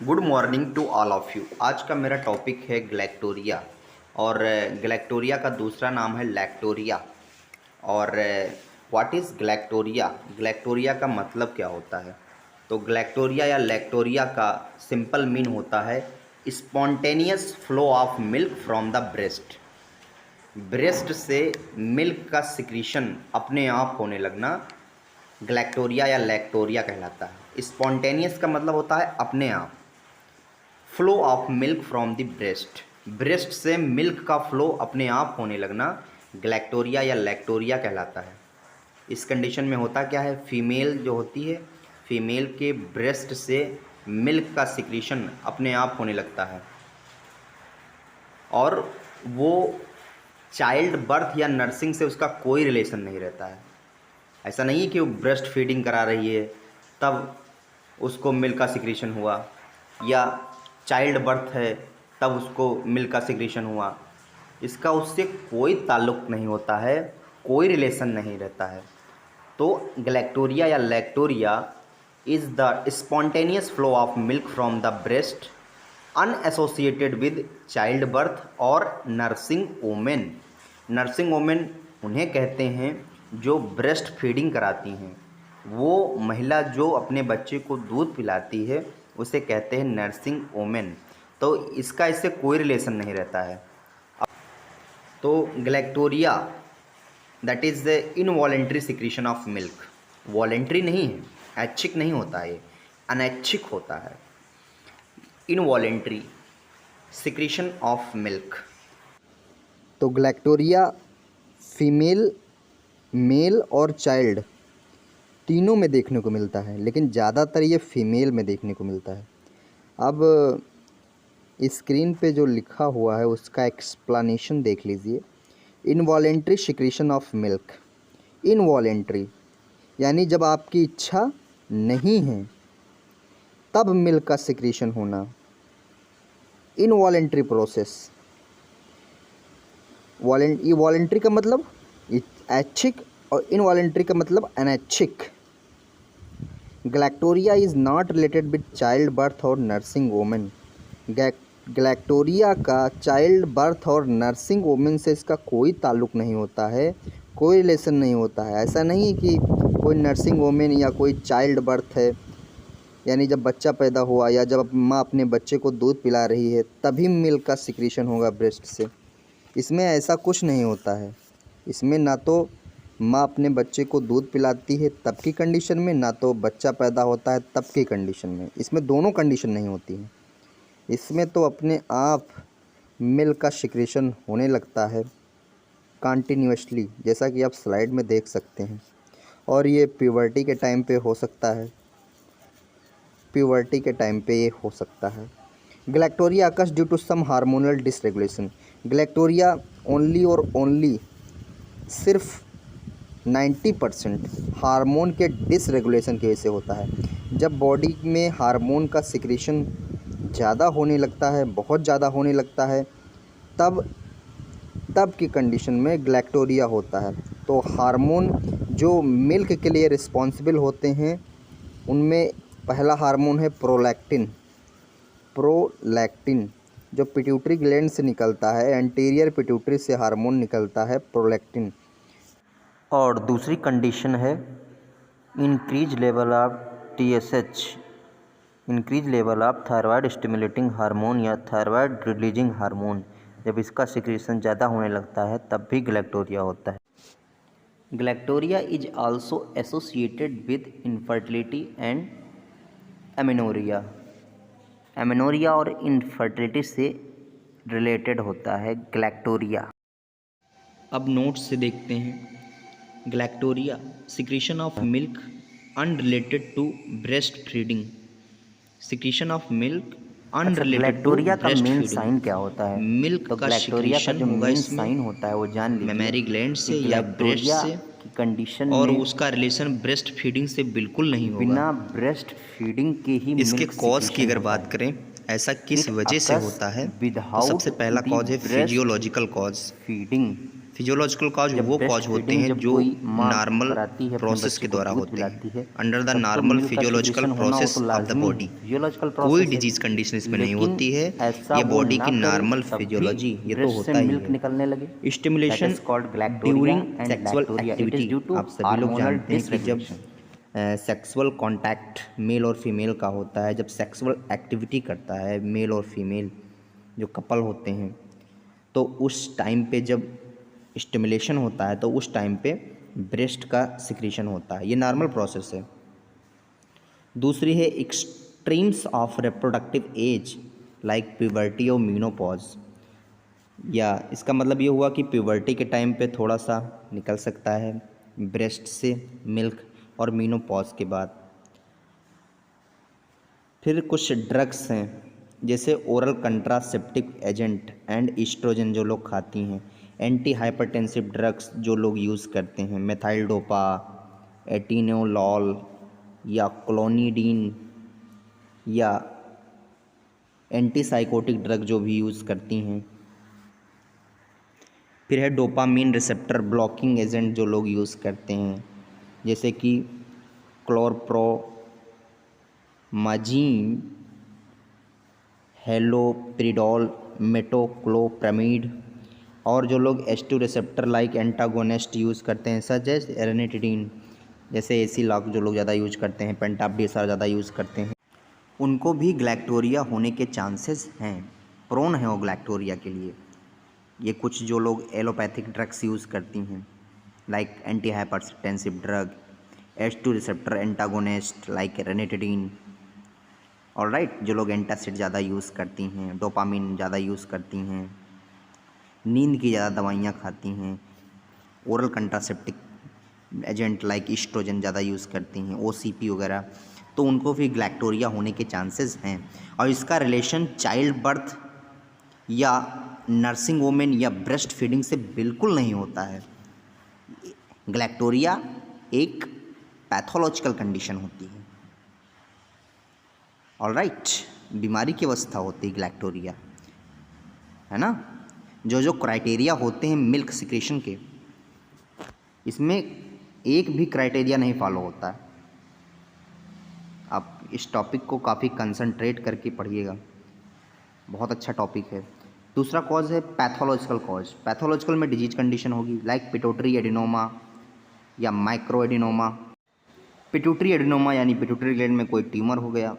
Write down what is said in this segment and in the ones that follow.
Good morning to all of you. आज का मेरा टॉपिक है ग्लैक्टोरिया और ग्लैक्टोरिया का दूसरा नाम है लैक्टोरिया। और व्हाट इज़ ग्लैक्टोरिया? ग्लैक्टोरिया का मतलब क्या होता है? तो ग्लैक्टोरिया या लैक्टोरिया का सिंपल मीन होता है spontaneous flow of milk from the breast. Breast से मिल्क का सिक्रीशन अपने आप होने लगना ग्लैक्टोरिया या लैक्टोरिया कहलाता है। स्पॉन्टेनियस का मतलब होता है अपने आप। Flow of milk from the breast, breast से मिल्क का फ्लो अपने आप होने लगना ग्लैक्टोरिया या लैक्टोरिया कहलाता है। इस कंडीशन में होता क्या है, फीमेल जो होती है, फीमेल के ब्रेस्ट से मिल्क का सिक्रीशन अपने आप होने लगता है और वो चाइल्ड बर्थ या नर्सिंग से उसका कोई रिलेशन नहीं रहता है। ऐसा नहीं है कि वो ब्रेस्ट फीडिंग करा रही है तब उसको मिल्क का सिक्रीशन हुआ, या चाइल्ड बर्थ है तब उसको मिल्क का सिक्रीशन हुआ। इसका उससे कोई ताल्लुक़ नहीं होता है, कोई रिलेशन नहीं रहता है। तो ग्लैक्टोरिया या lactorrhoea is the spontaneous flow of milk from the breast unassociated with child birth और नर्सिंग वोमेन। नर्सिंग वोमेन उन्हें कहते हैं जो ब्रेस्ट फीडिंग कराती हैं। वो महिला जो अपने बच्चे को दूध पिलाती है उसे कहते हैं नर्सिंग वोमेन। तो इसका इससे कोई रिलेशन नहीं रहता है। तो galactorrhoea that is the involuntary secretion of milk. Voluntary नहीं है, ऐच्छिक नहीं होता है, अनैच्छिक होता है। Involuntary secretion of milk. तो ग्लैक्टोरिया फीमेल, मेल और चाइल्ड तीनों में देखने को मिलता है, लेकिन ज़्यादातर ये फीमेल में देखने को मिलता है। अब स्क्रीन पे जो लिखा हुआ है उसका एक्सप्लेनेशन देख लीजिए। Involuntary secretion of milk. Involuntary यानी जब आपकी इच्छा नहीं है तब मिल्क का सिक्रीशन होना, इनवॉलेंट्री प्रोसेस। वॉलेंट्री का मतलब ऐच्छिक और इनवॉलेंट्री का मतलब अनैच्छिक। Galactorrhoea is not related with child birth और नर्सिंग वोमेन। ग्लैक्टोरिया का चाइल्ड बर्थ और नर्सिंग वोमेन से इसका कोई ताल्लुक़ नहीं होता है, कोई रिलेशन नहीं होता है। ऐसा नहीं है कि कोई नर्सिंग वोमेन या कोई चाइल्ड बर्थ है, यानी जब बच्चा पैदा हुआ या जब माँ अपने बच्चे को दूध पिला रही है तभी मिल्क का सिक्रीशन होगा ब्रेस्ट से। इसमें ऐसा कुछ नहीं होता है। इसमें ना तो माँ अपने बच्चे को दूध पिलाती है तब की कंडीशन में, ना तो बच्चा पैदा होता है तब की कंडीशन में। इसमें दोनों कंडीशन नहीं होती हैं। इसमें तो अपने आप मिल्क का सिक्रीशन होने लगता है कंटिन्यूअसली, जैसा कि आप स्लाइड में देख सकते हैं। और ये प्यूबर्टी के टाइम पे हो सकता है, प्यूबर्टी के टाइम पे ये हो सकता है। Galactorrhoea occurs due to some hormonal dysregulation. Galactorrhoea only और ओनली सिर्फ 90% हार्मोन के डिसरेगुलेशन की वजह से होता है। जब बॉडी में हार्मोन का सिक्रीशन ज़्यादा होने लगता है, बहुत ज़्यादा होने लगता है, तब की कंडीशन में ग्लैक्टोरिया होता है। तो हार्मोन जो मिल्क के लिए रिस्पॉन्सिबल होते हैं उनमें पहला हार्मोन है प्रोलैक्टिन। प्रोलैक्टिन जो पिट्यूटरी ग्लैंड से निकलता है, एंटीरियर पिट्यूटरी से हार्मोन निकलता है प्रोलैक्टिन। और दूसरी कंडीशन है increase level of TSH, increase level of thyroid stimulating hormone या थायराइड रिलीजिंग हार्मोन। जब इसका सिक्रीशन ज़्यादा होने लगता है तब भी ग्लैक्टोरिया होता है। Galactorrhoea is also associated with infertility and amenorrhoea. Amenorrhoea और इनफर्टिलिटी से रिलेटेड होता है ग्लैक्टोरिया। अब नोट्स से देखते हैं। Galactorrhoea secretion of milk unrelated to breast feeding. Secretion of milk unrelated to galactorrhoea का ब्रेस्ट मेन फीडिंग। साइन क्या होता है? मिल्क तो का ग्लैक्टोरिया का सिक्रीशन जो होगा मेन इसमें साइन होता है वो जान लीजिए मेमरी ग्लैंड कि से या ब्रेस्ट ग्लैक्टोरिया से, की कंडीशन और में उसका रिलेशन ब्रेस्ट फीडिंग से बिल्कुल नहीं होगा। बिना ब्रेस्ट फीडिंग के ही इसके मिल्क कॉज की सिक्रीशन अगर होता बात है। करें ऐसा किस इट वजह से अकर्स होता है, तो विदाउट सबसे पहला द कॉज है breast physiological cause. Feeding. Physiological cause जब वो breast कॉज होते feeding हैं जब जो कोई माँ नॉर्मल कराती है अपने प्रोसेस बच्चे के को द्वारा दूध होते पिलाती है, हैं, अंडर द तब तो नॉर्मल मिल्क का फिजियोलॉजिकल सिक्रेशन होना वो प्रोसेस तो ऑफ द लाजमी बॉडी। फिजियोलॉजिकल कोई प्रोसेस है। डिजीज कंडीशन इसमें नहीं लेकिन होती है, ऐसा ये वो बॉडी की ना करे नॉर्मल तब भी फिजियोलॉजी, ये तो ब्रेस्ट से होता ही मिल्क है। निकलने लगे। That stimulation is called galactorrhoea during and sexual lactorrhoea. It is activity, due to आप सभी लोग हार्मोनल जानते हैं कि जब डिसरेगुलेशन। सेक्सुअल कांटेक्ट मेल और फीमेल का होता है, जब सेक्सुअल एक्टिविटी करता है मेल और फीमेल जो कपल होते हैं, तो उस टाइम पे जब स्टिमुलेशन होता है तो उस टाइम पे ब्रेस्ट का सिक्रीशन होता है, ये नॉर्मल प्रोसेस है। दूसरी है extremes of reproductive age like puberty और मीनोपॉज, या इसका मतलब ये हुआ कि प्यूबर्टी के टाइम पे थोड़ा सा निकल सकता है ब्रेस्ट से मिल्क, और मीनोपॉज के बाद। फिर कुछ ड्रग्स हैं जैसे oral contraceptive agent and oestrogen जो लोग खाती हैं, एंटी हाइपरटेंसिव ड्रग्स जो लोग यूज़ करते हैं, मेथाइल डोपा, एटिनोलॉल या क्लोनिडीन, या एंटीसाइकोटिक ड्रग जो भी यूज़ करती हैं। फिर है डोपामीन रिसेप्टर ब्लॉकिंग एजेंट जो लोग यूज़ करते हैं, जैसे कि क्लोरप्रोमाजीन, हेलोपेरिडोल, मेटोक्लोप्रामिड, और जो लोग H2 receptor like antagonist use करते हैं सच एज एरेनिटिडीन, जैसे एसी लॉक जो लोग ज़्यादा यूज करते हैं, पेंटाप्डिसार ज़्यादा यूज़ करते हैं, उनको भी ग्लैक्टोरिया होने के चांसेस हैं, प्रोन है वो ग्लैक्टोरिया के लिए। ये कुछ जो लोग एलोपैथिक ड्रग्स यूज़ करती हैं like anti hypertensive drug, H2 receptor antagonist like ranitidine, alright, जो लोग एंटासिड ज़्यादा यूज़ करती हैं, डोपामिन ज़्यादा यूज़ करती हैं, नींद की ज़्यादा दवाइयाँ खाती हैं, ओरल कंट्रासेप्टिक एजेंट लाइक ईस्ट्रोजन ज़्यादा यूज़ करती हैं, OCP वगैरह, तो उनको भी ग्लैक्टोरिया होने के चांसेस हैं। और इसका रिलेशन चाइल्ड बर्थ या नर्सिंग वोमेन या ब्रेस्ट फीडिंग से बिल्कुल नहीं होता है। ग्लैक्टोरिया एक पैथोलॉजिकल कंडीशन होती है, ऑलराइट, बीमारी की अवस्था होती है ग्लैक्टोरिया, है ना। जो जो क्राइटेरिया होते हैं मिल्क सिक्रेशन के, इसमें एक भी क्राइटेरिया नहीं फॉलो होता है। आप इस टॉपिक को काफ़ी कंसंट्रेट करके पढ़िएगा, बहुत अच्छा टॉपिक है। दूसरा कॉज है पैथोलॉजिकल कॉज। पैथोलॉजिकल में डिजीज कंडीशन होगी लाइक पिट्यूटरी एडिनोमा या माइक्रो एडिनोमा। पिट्यूटरी एडिनोमा यानी पिट्यूटरी ग्लैंड में कोई ट्यूमर हो गया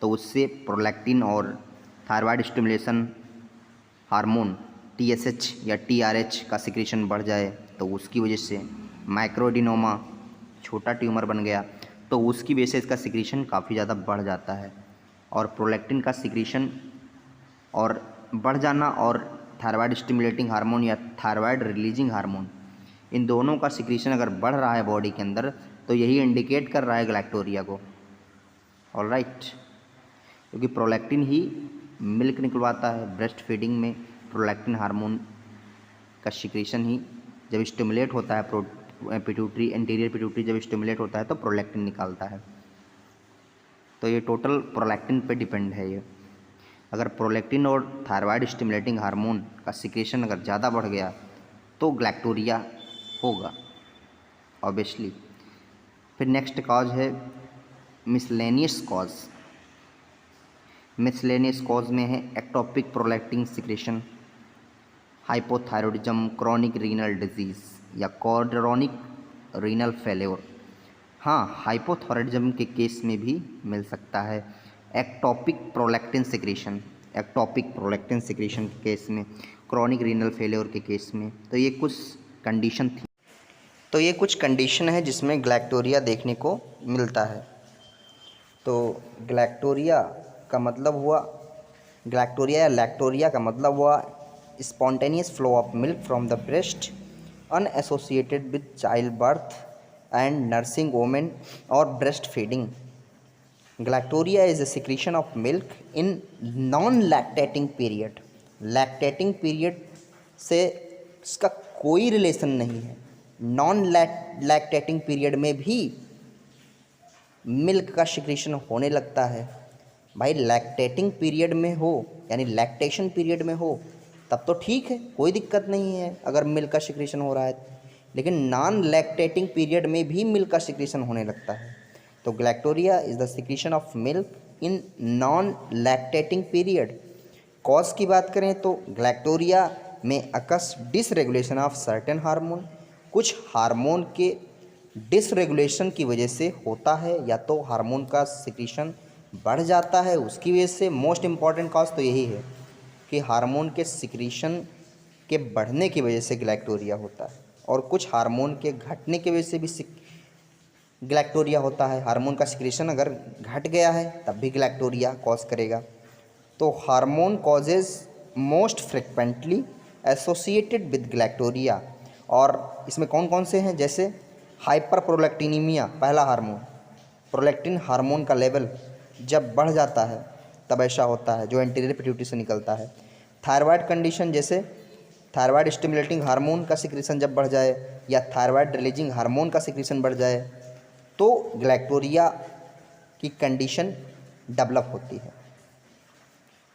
तो उससे प्रोलैक्टिन और थायराइड स्टिमुलेशन हार्मोन TSH या TRH का सिक्रेशन बढ़ जाए तो उसकी वजह से माइक्रो एडिनोमा, छोटा ट्यूमर बन गया तो उसकी वजह से इसका सिक्रेशन काफ़ी ज़्यादा बढ़ जाता है। और प्रोलैक्टिन का सिक्रेशन और बढ़ जाना और थायराइड स्टिमुलेटिंग हार्मोन या थायराइड रिलीजिंग हार्मोन, इन दोनों का सिक्रेशन अगर बढ़ रहा है बॉडी के अंदर तो यही इंडिकेट कर रहा है ग्लैक्टोरिया को, ऑलराइट, क्योंकि प्रोलैक्टिन ही मिल्क निकलवाता है। ब्रेस्ट फीडिंग में प्रोलैक्टिन हार्मोन का सिक्रेशन ही जब स्टिमुलेट होता है, पिट्यूटरी एंटीरियर पिट्यूटरी जब स्टिमुलेट होता है तो प्रोलैक्टिन निकालता है। तो ये टोटल प्रोलैक्टिन पे डिपेंड है। ये अगर प्रोलैक्टिन और थायराइड स्टिमुलेटिंग हार्मोन का सिक्रेशन अगर ज़्यादा बढ़ गया तो ग्लैक्टोरिया होगा ऑब्वियसली। फिर नेक्स्ट कॉज है मिसलेनियस कॉज। मिसलेनियस कॉज में है ectopic prolactin secretion, hypothyroidism, chronic renal disease या कॉर्डरोनिक रीनल फेल्योर। हाँ, हाइपोथायरॉयडिज्म के केस में भी मिल सकता है ectopic prolactin secretion, ectopic prolactin secretion के केस में, क्रॉनिक रीनल फेल्योर के केस में। तो ये कुछ कंडीशन थी, तो ये कुछ कंडीशन है जिसमें ग्लैक्टोरिया देखने को मिलता है। तो ग्लैक्टोरिया का मतलब हुआ, ग्लैक्टोरिया या लैक्टोरिया का मतलब हुआ spontaneous flow of milk from the breast unassociated with child birth and nursing women और breast feeding. Galactorrhoea is a secretion of milk in non-lactating period। Lactating period से इसका कोई रिलेशन नहीं है। नॉन लैक्टेटिंग पीरियड में भी milk का secretion होने लगता है। भाई लैक्टेटिंग पीरियड में हो यानी लैक्टेशन पीरियड में हो तब तो ठीक है, कोई दिक्कत नहीं है अगर मिल्क का सिक्रीशन हो रहा है। लेकिन नॉन लैक्टेटिंग पीरियड में भी मिल्क का सिक्रीशन होने लगता है। तो galactorrhea is the secretion of milk in non lactating period. Cause की बात करें तो गैक्टोरिया में occurs dysregulation of certain hormone, कुछ हार्मोन के डिसरेगुलेशन की वजह से होता है, या तो हार्मोन का सिक्रीशन बढ़ जाता है उसकी वजह से। मोस्ट इम्पॉर्टेंट कॉज तो यही है कि हार्मोन के सिक्रीशन के बढ़ने की वजह से गैक्टोरिया होता है, और कुछ हार्मोन के घटने की वजह से भी गैक्टोरिया होता है। हार्मोन का सिक्रीशन अगर घट गया है तब भी गैक्टोरिया कॉज करेगा। तो hormone causes most frequently associated with galactorrhea, और इसमें कौन कौन से हैं, जैसे हाइपर प्रोलैक्टिनीमिया, पहला हार्मोन। प्रोलैक्टिन हार्मोन का लेवल जब बढ़ जाता है तब ऐसा होता है, जो एंटीरियर पिट्यूटरी से निकलता है। थायराइड कंडीशन, जैसे थायराइड स्टिमुलेटिंग हार्मोन का सिक्रीशन जब बढ़ जाए, या थायराइड रिलीजिंग हार्मोन का सिक्रीशन बढ़ जाए, तो गैक्टोरिया की कंडीशन डेवलप होती है।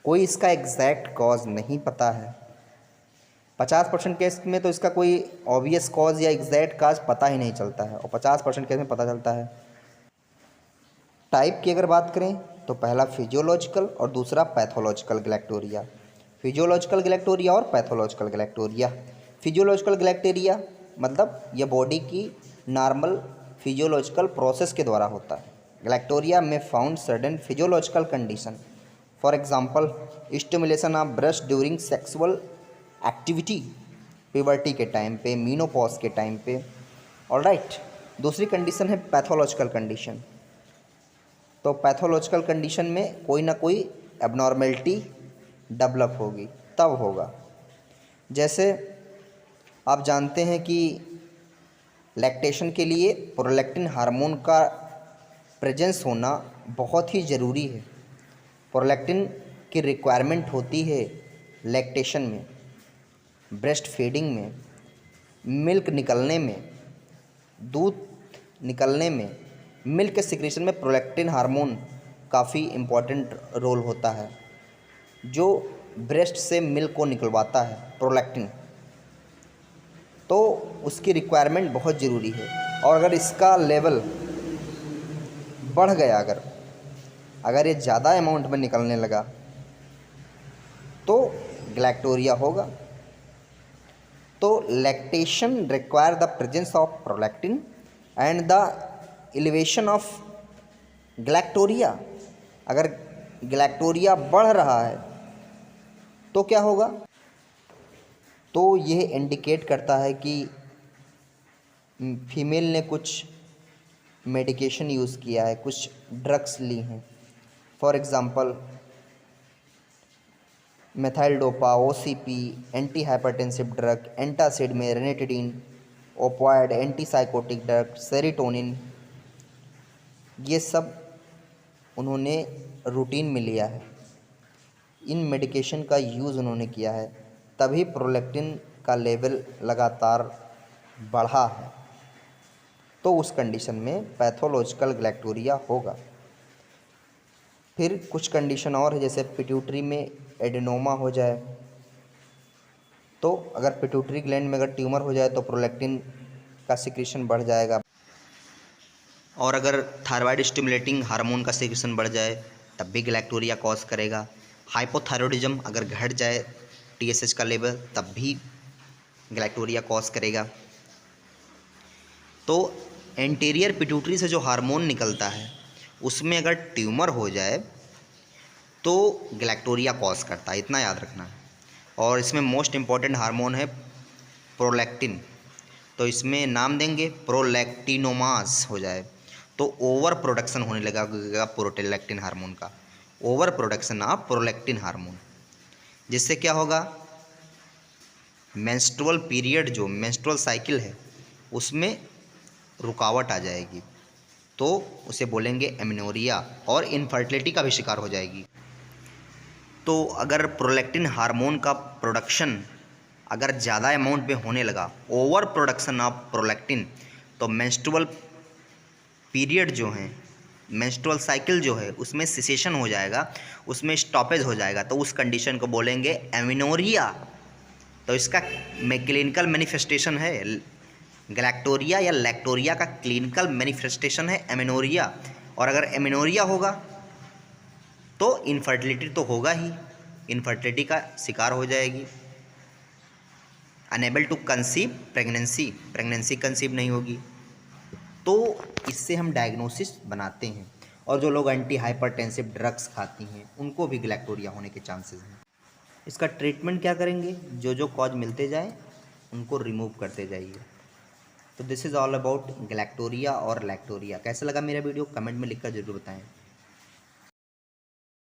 कोई इसका एग्जैक्ट कॉज नहीं पता है। 50% केस में तो इसका कोई ऑब्वियस कॉज या एग्जैक्ट कॉज पता ही नहीं चलता है, और 50% केस में पता चलता है। टाइप की अगर बात करें तो पहला फिजियोलॉजिकल और दूसरा पैथोलॉजिकल गैक्टोरिया। फिजियोलॉजिकल गैक्टोरिया और पैथोलॉजिकल गैक्टोरिया। फिजियोलॉजिकल गैक्टोरिया मतलब ये बॉडी की नॉर्मल फिजियोलॉजिकल प्रोसेस के द्वारा होता है। गैक्टोरिया में found certain physiological condition, for example stimulation of breast during sexual activity, puberty के टाइम पे, मीनोपॉज के टाइम पे। ऑलराइट, दूसरी कंडीशन है पैथोलॉजिकल कंडीशन। तो पैथोलॉजिकल कंडीशन में कोई ना कोई एबनॉर्मेलिटी डेवलप होगी, तब होगा। जैसे आप जानते हैं कि लैक्टेशन के लिए प्रोलैक्टिन हार्मोन का प्रेजेंस होना बहुत ही ज़रूरी है। प्रोलैक्टिन की रिक्वायरमेंट होती है लैक्टेशन में, ब्रेस्ट फीडिंग में, मिल्क निकलने में, दूध निकलने में। मिल्क के सिक्रीशन में प्रोलैक्टिन हार्मोन काफ़ी इम्पॉर्टेंट रोल होता है, जो ब्रेस्ट से मिल्क को निकलवाता है, प्रोलैक्टिन। तो उसकी रिक्वायरमेंट बहुत ज़रूरी है, और अगर इसका लेवल बढ़ गया, अगर ये ज़्यादा अमाउंट में निकलने लगा तो गैक्टोरिया होगा। तो lactation require the presence of prolactin and the elevation of galactorrhea. अगर गैक्टोरिया बढ़ रहा है तो क्या होगा, तो यह इंडिकेट करता है कि फीमेल ने कुछ मेडिकेशन यूज़ किया है, कुछ ड्रग्स ली हैं। For example methyldopa, OCP, anti hypertensive drug, antacid में ranitidine, opioid, antipsychotic drug, serotonin, ये सब उन्होंने रूटीन में लिया है। इन मेडिकेशन का यूज़ उन्होंने किया है, तभी प्रोलैक्टिन का लेवल लगातार बढ़ा है। तो उस कंडीशन में पैथोलॉजिकल गैक्टोरिया होगा। फिर कुछ कंडीशन और है, जैसे पिट्यूटरी में एडेनोमा हो जाए, तो अगर पिट्यूटरी ग्लैंड में अगर ट्यूमर हो जाए तो प्रोलैक्टिन का सिक्रीशन बढ़ जाएगा। और अगर थायराइड स्टिमुलेटिंग हार्मोन का सिक्रीशन बढ़ जाए तब भी गैक्टोरिया कॉज करेगा। हाइपोथायरॉयडिज्म अगर घट जाए टीएसएच का लेवल तब भी गैक्टोरिया कॉज करेगा। तो एंटीरियर पिट्यूटरी से जो हार्मोन निकलता है उसमें अगर ट्यूमर हो जाए तो गैक्टोरिया कॉज करता है, इतना याद रखना। और इसमें मोस्ट इम्पॉर्टेंट हार्मोन है प्रोलैक्टिन, तो इसमें नाम देंगे प्रोलैक्टिनोमास हो जाए तो ओवर प्रोडक्शन होने लगेगा प्रोलैक्टिन हार्मोन का, over production of prolactin hormone, जिससे क्या होगा, मेंस्ट्रुअल पीरियड जो मेंस्ट्रुअल साइकिल है उसमें रुकावट आ जाएगी, तो उसे बोलेंगे एमेनोरिया, और इनफर्टिलिटी का भी शिकार हो जाएगी। तो अगर प्रोलैक्टिन हार्मोन का प्रोडक्शन अगर ज़्यादा अमाउंट में होने लगा, ओवर प्रोडक्शन ऑफ प्रोलैक्टिन, तो मेंस्ट्रुअल पीरियड जो है, मेंस्ट्रुअल साइकिल जो है उसमें सिसेशन हो जाएगा, उसमें स्टॉपेज हो जाएगा, तो उस कंडीशन को बोलेंगे एमेनोरिया। तो इसका क्लिनिकल मैनिफेस्टेशन है गैलेक्टोरिया या लैक्टोरिया का क्लिनिकल मैनिफेस्टेशन है एमेनोरिया। और अगर एमेनोरिया होगा तो इनफर्टिलिटी तो होगा ही, इनफर्टिलिटी का शिकार हो जाएगी। Unable to conceive pregnancy conceive नहीं होगी। तो इससे हम डायग्नोसिस बनाते हैं। और जो लोग एंटी हाइपरटेंसिव ड्रग्स खाती हैं उनको भी गैलेक्टोरिया होने के चांसेस हैं। इसका ट्रीटमेंट क्या करेंगे, जो जो कॉज मिलते जाए उनको रिमूव करते जाइए। तो this is all about galactorrhoea और लैक्टोरिया। कैसा लगा मेरा वीडियो कमेंट में लिखकर ज़रूर बताएं।